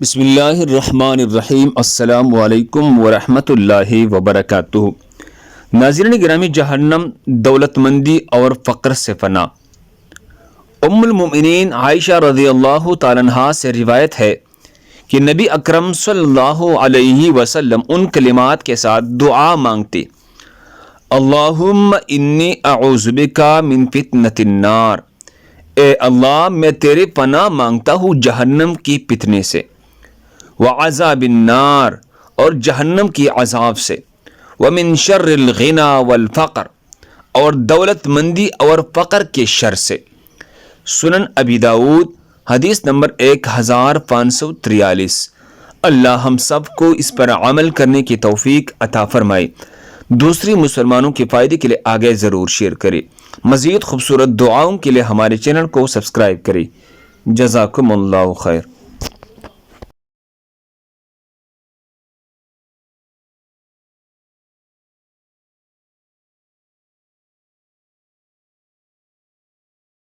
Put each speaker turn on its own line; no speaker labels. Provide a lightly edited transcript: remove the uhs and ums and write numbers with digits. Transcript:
بسم اللہ الرحمن الرحیم۔ السلام علیکم ورحمۃ اللہ وبرکاتہ۔ ناظرین گرامی، جہنم، دولت مندی اور فقر سے فنا۔ ام المؤمنین عائشہ رضی اللہ تعالیٰ عنہا سے روایت ہے کہ نبی اکرم صلی اللہ علیہ وسلم ان کلمات کے ساتھ دعا مانگتے: اللہم انی اعوذ بک من فتنۃ النار، اے اللہ میں تیرے پناہ مانگتا ہوں جہنم کی فتنے سے، وعذاب النار اور جہنم کی عذاب سے، ومن شر الغنی والفقر اور دولت مندی اور فقر کے شر سے۔ سنن ابی داؤد حدیث نمبر 1543۔ اللہ ہم سب کو اس پر عمل کرنے کی توفیق عطا فرمائے۔ دوسری مسلمانوں کے فائدے کے لیے آگے ضرور شیئر کریں۔ مزید خوبصورت دعاؤں کے لیے ہمارے چینل کو سبسکرائب کریں۔ جزاکم اللہ خیر۔